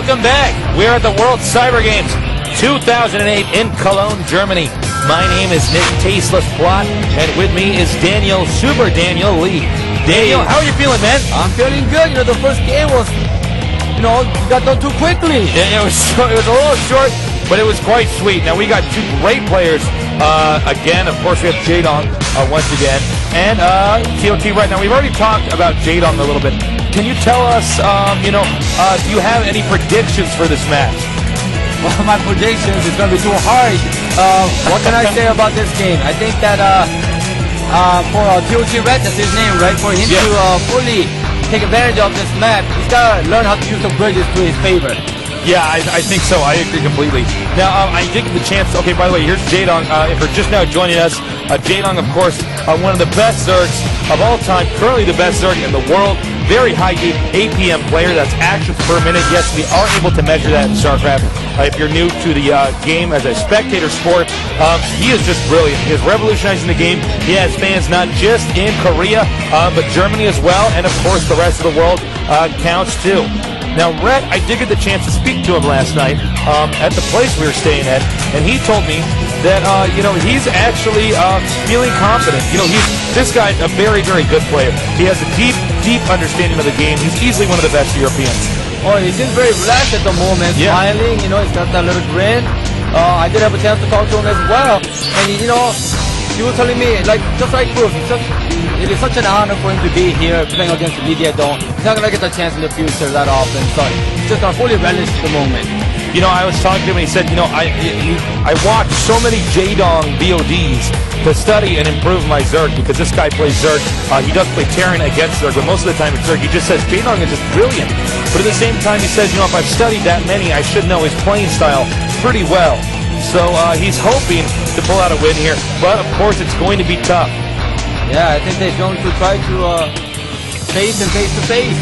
Welcome back. We're at the World Cyber Games 2008 in Cologne, Germany. My name is Nick Tasteless Plot, and with me is Daniel, Super Daniel Lee. Daniel, how are you feeling, man? I'm feeling good. The first game was, got done too quickly. Yeah, it was a little short, but it was quite sweet. Now, we got two great players. Again, of course, we have Jaedong once again, and ToT right now. We've already talked about Jaedong a little bit. Can you tell us, do you have any predictions for this match? Well, my predictions is going to be too hard. What can I say about this game? I think that for ToT Red, that's his name, right? For him to fully take advantage of this map, he's got to learn how to use the bridges to his favor. Yeah, I think so. I agree completely. Now, I did get the chance. Okay, by the way, here's Jaedong. If you're just now joining us, Jaedong, of course, one of the best Zergs of all time, currently the best Zerg in the world. Very high APM player. That's actions per minute. Yes, we are able to measure that in StarCraft. If you're new to the game as a spectator sport, he is just brilliant. He is revolutionizing the game. He has fans not just in Korea, but Germany as well, and of course the rest of the world counts too. Now, Rhett, I did get the chance to speak to him last night at the place we were staying at, and he told me that, he's actually feeling confident. This guy's a very, very good player. He has a deep, deep understanding of the game. He's easily one of the best Europeans. Oh, he seems very relaxed at the moment, smiling, he's got that little grin. I did have a chance to talk to him as well, and he was telling me, just like Bruce, it is such an honor for him to be here playing against Jaedong. He's not going to get the chance in the future that often, so he's just going to fully relish the moment. I was talking to him and he said, I watched so many Jaedong VODs to study and improve my Zerg because this guy plays Zerg. He does play Terran against Zerg, but most of the time it's Zerg. He just says Jaedong is just brilliant. But at the same time, he says, if I've studied that many, I should know his playing style pretty well. So he's hoping to pull out a win here, but of course it's going to be tough. Yeah, I think they're going to try to face him face to face.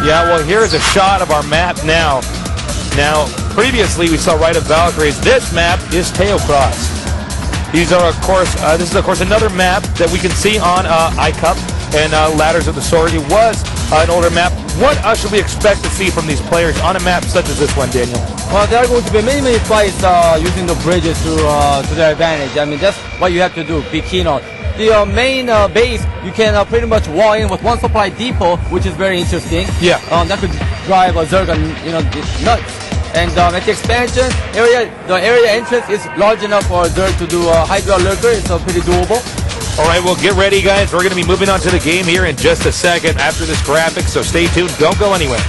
Yeah, well, here's a shot of our map now. Now, previously we saw Rite of Valkyries. This map is Teocross. These are, this is of course another map that we can see on iCup and Ladders of the Sword. It was an older map. What should we expect to see from these players on a map such as this one, Daniel? Well, there are going to be many fights using the bridges to their advantage. I mean, that's what you have to do, be keen on. The main base, you can pretty much wall in with one supply depot, which is very interesting. Yeah. That could drive a Zerg, nuts. And at the expansion area, the area entrance is large enough for a Zerg to do a Hydra Lurker. It's pretty doable. All right, well, get ready, guys. We're going to be moving on to the game here in just a second after this graphic, so stay tuned. Don't go anywhere.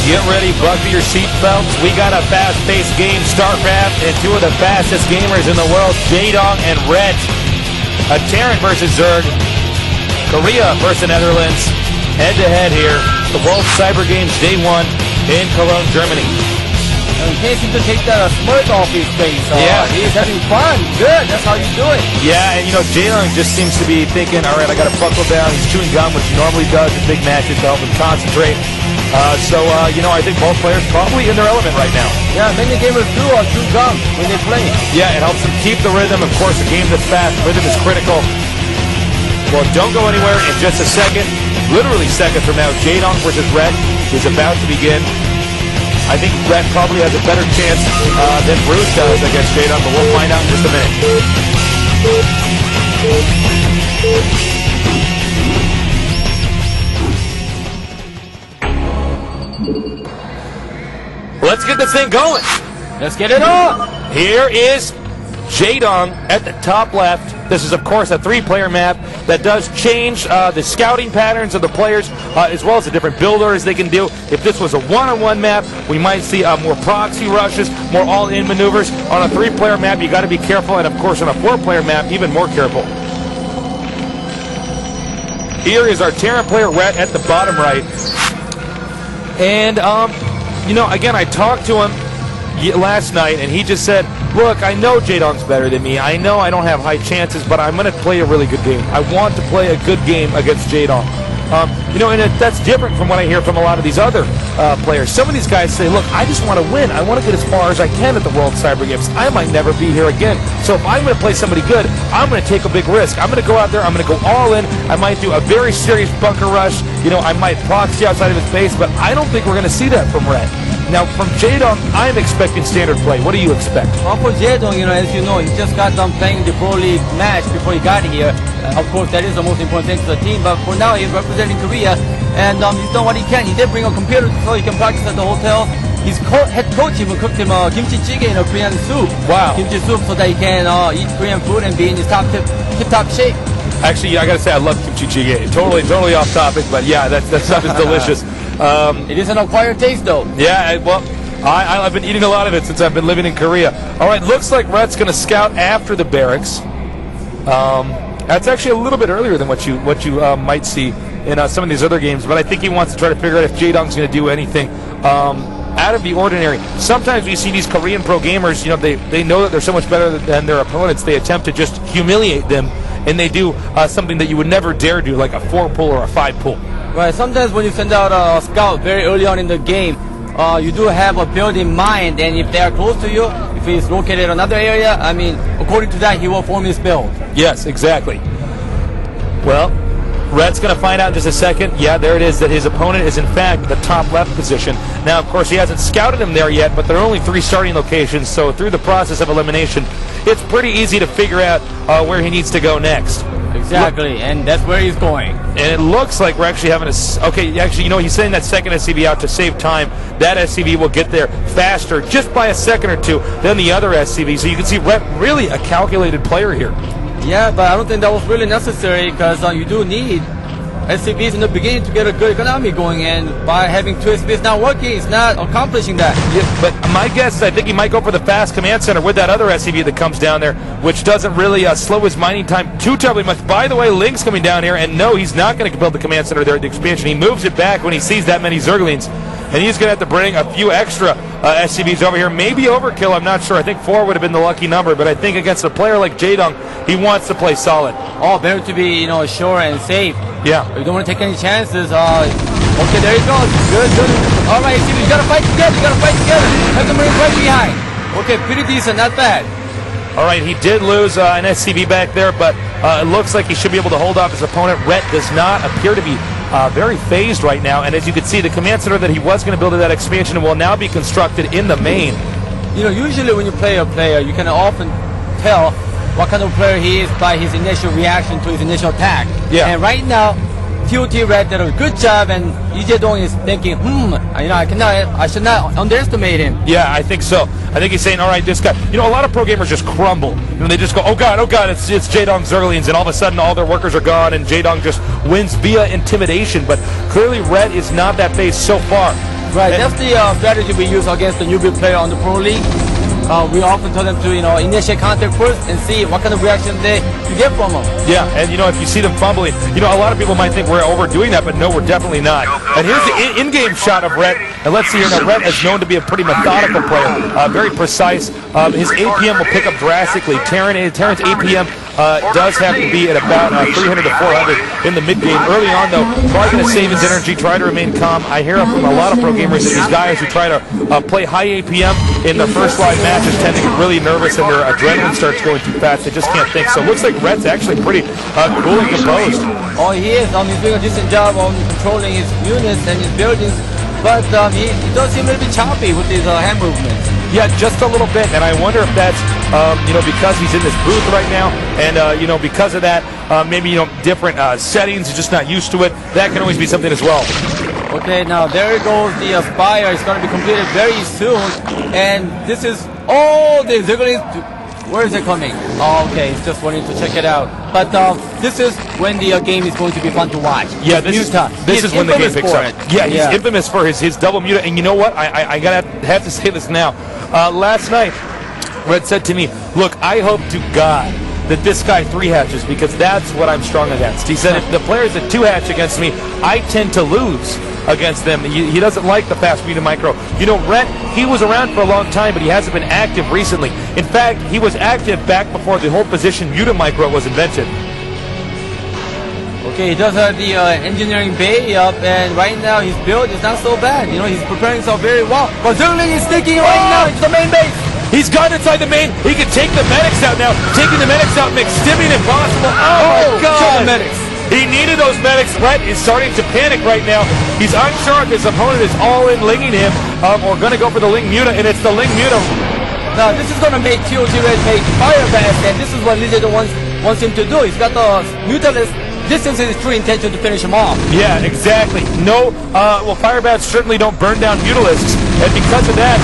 Get ready, buckle your seatbelts. We got a fast-paced game, StarCraft, and two of the fastest gamers in the world, Jaedong and Red. A Terran versus Zerg, Korea versus Netherlands, head-to-head here. The World Cyber Games Day 1 in Cologne, Germany. He can't seem to take that smirk off his face. Yeah. He's having fun. Good, that's how you do it. Yeah, and Jaedong just seems to be thinking, all right, I got to buckle down. He's chewing gum, which he normally does in big matches to help him concentrate. I think both players probably in their element right now. Yeah, many gamers do chew gum when they play. Yeah, it helps them keep the rhythm. Of course, a game that's fast, rhythm is critical. Well, don't go anywhere. In just a second, literally seconds from now, Jaedong versus Red is about to begin. I think Red probably has a better chance than Bruce does against Jaedong, but we'll find out in just a minute. Let's get this thing going. Let's get it on. Here is Jaedong at the top left. This is, of course, a three-player map. that does change the scouting patterns of the players, as well as the different build orders they can do. If this was a one-on-one map, we might see more proxy rushes, more all-in maneuvers. On a 3-player map, you got to be careful, and of course on a 4-player map, even more careful. Here is our Terran player, Rhett, at the bottom right. And, you know, again, I talked to him last night, and he just said, look, I know Jaedong's better than me. I know I don't have high chances, but I'm going to play a really good game. I want to play a good game against Jaedong. You know, and that's different from what I hear from a lot of these other players. Some of these guys say, look, I just want to win. I want to get as far as I can at the World Cyber Games. I might never be here again. So if I'm going to play somebody good, I'm going to take a big risk. I'm going to go out there. I'm going to go all in. I might do a very serious bunker rush. You know, I might proxy outside of his base, but I don't think we're going to see that from Red. Now, from Jaedong, I'm expecting standard play. What do you expect? Well, for Jaedong, you know, as you know, he just got done playing the Pro League match before he got here. Of course, that is the most important thing to the team, but for now, he's representing Korea, and he's done what he can. He did bring a computer so he can practice at the hotel. His head coach even cooked him kimchi jjigae, you know, Korean soup. Wow. Kimchi soup so that he can eat Korean food and be in his tip-top shape. Actually, I gotta say, I love kimchi jjigae. Totally off topic, but yeah, that stuff is delicious. It is an acquired taste, though. Yeah, well, I've been eating a lot of it since I've been living in Korea. All right, looks like Rhett's going to scout after the barracks. That's actually a little bit earlier than what you might see in some of these other games, but I think he wants to try to figure out if Jaedong's going to do anything out of the ordinary. Sometimes we see these Korean pro gamers, you know, they know that they're so much better than their opponents. They attempt to just humiliate them, and they do something that you would never dare do, like a 4-pull or a 5-pull. Right, sometimes when you send out a scout very early on in the game, you do have a build in mind, and if they are close to you, if he's located in another area, I mean, according to that, he will form his build. Yes, exactly. Well, Rhett's going to find out in just a second. Yeah, there it is, that his opponent is in fact the top left position. Now, of course, he hasn't scouted him there yet, but there are only 3 starting locations, so through the process of elimination, it's pretty easy to figure out where he needs to go next. Exactly, and that's where he's going. And it looks like we're actually having okay, actually, you know, he's sending that second SCV out to save time. That SCV will get there faster, just by a second or two, than the other SCV. So you can see Rhett, really a calculated player here. Yeah, but I don't think that was really necessary, because you do need SCVs in the beginning to get a good economy going, and by having 2 SCVs not working, it's not accomplishing that. Yeah, but my guess is I think he might go for the fast command center with that other SCV that comes down there, which doesn't really slow his mining time too terribly much. By the way, Link's coming down here, and no, he's not going to build the command center there at the expansion. He moves it back when he sees that many Zerglings, and he's going to have to bring a few extra SCVs over here. Maybe overkill, I'm not sure. I think 4 would have been the lucky number, but I think against a player like Jaedong, he wants to play solid. Oh, better to be, you know, sure and safe. Yeah. You don't want to take any chances. Okay, there he goes. Good. All right, SCV, you got to fight together. Have the Marines right behind. Okay, pretty decent, not bad. All right, he did lose an SCV back there, but it looks like he should be able to hold off his opponent. Rhett does not appear to be very phased right now, and as you can see, the command center that he was going to build in that expansion will now be constructed in the main. You know, usually when you play a player, you can often tell what kind of player he is by his initial reaction to his initial attack. Yeah. And right now, ToT Red did a good job, and Jaedong is thinking, you know, I should not underestimate him. Yeah, I think so. I think he's saying, all right, this guy. You know, a lot of pro gamers just crumble. You know, they just go, oh god, it's Jaedong Zerglings, and all of a sudden all their workers are gone, and Jaedong just wins via intimidation. But clearly, Red is not that based so far. Right, that's the strategy we use against the newbie player on the Pro League. We often tell them to, you know, initiate contact first and see what kind of reaction they get from them. Yeah, and you know, if you see them fumbling, you know, a lot of people might think we're overdoing that, but no, we're definitely not. And here's the in-game shot of Rhett. And let's see here, now Rhett is known to be a pretty methodical player, very precise. His APM will pick up drastically. Terran's APM does have to be at about 300 to 400 in the mid-game. Early on, though, probably going to save his energy, try to remain calm. I hear from a lot of pro gamers that these guys who try to play high APM in the first live matches tend to get really nervous and their adrenaline starts going too fast. They just can't think. So it looks like Rhett's actually pretty cool and composed. Oh, he is. He's doing a decent job on controlling his units and his buildings, but he does seem a little bit choppy with his hand movements. Yeah, just a little bit, and I wonder if that's, you know, because he's in this booth right now, and, you know, because of that, maybe, you know, different settings, he's just not used to it. That can always be something as well. Okay, now there goes the Spire. It's going to be completed very soon, and this is all the Zerglings Where is it coming? Oh, okay, it's just wanting to check it out. But this is when the game is going to be fun to watch. Yeah, this is when the game picks up. Yeah, he's infamous for his double muta. And you know what? I gotta have to say this now. Last night, Red said to me, "Look, I hope to God that this guy 3-hatches because that's what I'm strong against." He said, "If the players that 2-hatch against me, I tend to lose against them." He doesn't like the fast muta micro. You know, Red, he was around for a long time, but he hasn't been active recently. In fact, he was active back before the whole position muta micro was invented. Okay, he does have the engineering bay up, and right now his build is not so bad. You know, he's preparing himself very well. But Zerling is sneaking right now into the main base. He's got inside the main. He can take the medics out now. Taking the medics out makes stimming impossible. Oh my God! The medics. He needed those medics. Red is starting to panic right now. He's unsure if his opponent is all in linging him or going to go for the Ling Muta, and it's the Ling Muta. Now, this is going to make ToT Red make fire fast, and this is what Lizard wants him to do. He's got the Mutalist. This is his true intention to finish him off. Yeah, exactly. No, well, Fire Bats certainly don't burn down Mutalisks, and because of that,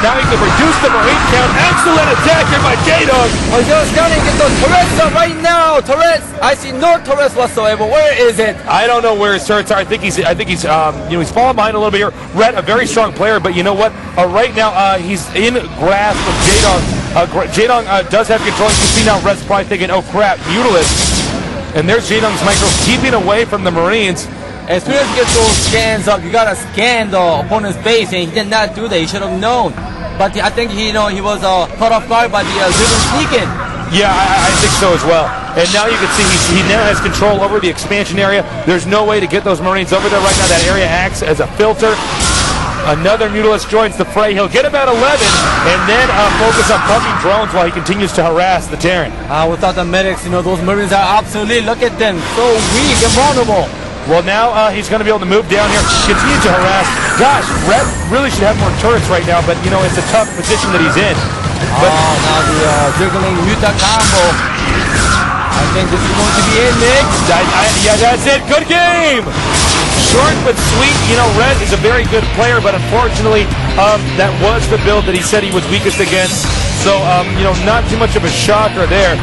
now he can reduce the Marine count. Excellent attack here by Jaedong. Oh, he's just going to get those turrets up right now. Turrets. I see no turrets whatsoever. Where is it? I don't know where his turrets are. I think he's you know, he's falling behind a little bit here. Red, a very strong player, but you know what? Right now, he's in grasp of Jaedong. Jaedong does have control. You can see now Red's probably thinking, "Oh crap, Mutalisk." And there's Jaedong's micro keeping away from the Marines. As soon as you get those scans up, you gotta scan the opponent's base, and he did not do that. He should have known. But I think he was caught off guard by the Zerling sneak-in. Yeah, I think so as well. And now you can see he now has control over the expansion area. There's no way to get those Marines over there right now. That area acts as a filter. Another Mutalist joins the fray. He'll get about 11 and then focus on pumping drones while he continues to harass the Terran. Without the medics, you know, those Marines are obsolete. Look at them, so weak and vulnerable. Well, now he's going to be able to move down here, continue to harass. Gosh, Red really should have more turrets right now, but, you know, it's a tough position that he's in. But now the Zerling Muta combo. I think this is going to be it, Nick. Yeah, that's it. Good game. Short but sweet. You know, Red is a very good player, but unfortunately, that was the build that he said he was weakest against. So, you know, not too much of a shocker there.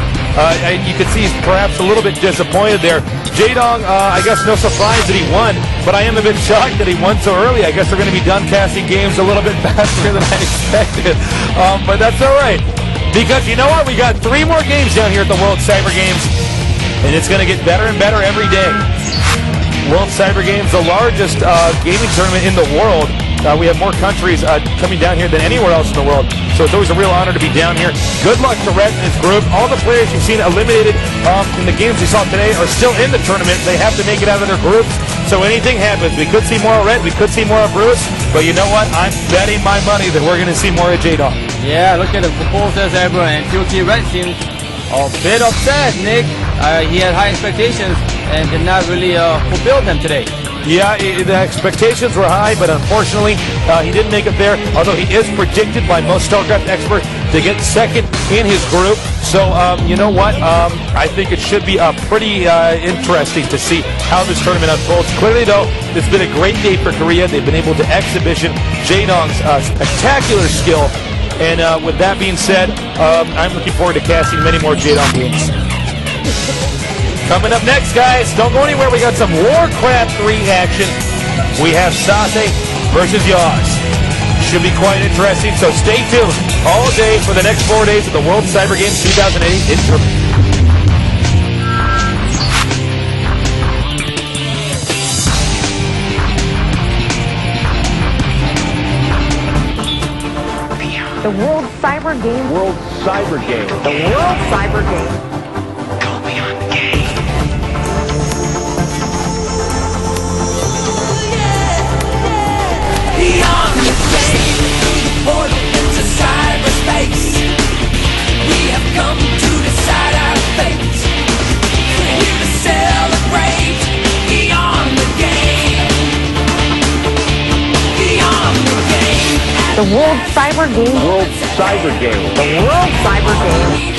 You can see he's perhaps a little bit disappointed there. Jaedong, I guess no surprise that he won, but I am a bit shocked that he won so early. I guess they're going to be done casting games a little bit faster than I expected. But that's all right. Because you know what? We got 3 more games down here at the World Cyber Games, and it's going to get better and better every day. World Cyber Games, the largest gaming tournament in the world. We have more countries coming down here than anywhere else in the world. So it's always a real honor to be down here. Good luck to Red and his group. All the players you've seen eliminated in the games you saw today are still in the tournament. They have to make it out of their groups. So anything happens. We could see more of Red. We could see more of Bruce. But you know what? I'm betting my money that we're going to see more of Jaedong. Yeah, look at him. Proposed as ever. And ToT Red seems a bit upset, Nick. He had high expectations and did not really fulfill them today. Yeah, the expectations were high, but unfortunately, he didn't make it there. Although he is predicted by most StarCraft experts to get second in his group. So, you know what? I think it should be pretty interesting to see how this tournament unfolds. Clearly, though, it's been a great day for Korea. They've been able to exhibition Jaedong's spectacular skill. And with that being said, I'm looking forward to casting many more Jaedong games. Coming up next, guys, don't go anywhere. We got some Warcraft 3 action. We have Sase versus Yaz. Should be quite interesting, so stay tuned all day for the next 4 days of the World Cyber Games 2008 in Germany. The World Cyber Game. World Cyber Game. The World Cyber Game. Go beyond the game. Beyond the game, through the portal into cyberspace, we have come to decide our fate. We're here to celebrate beyond the game. Beyond the game. The World Cyber Game. World Cyber Game. The World Cyber Game.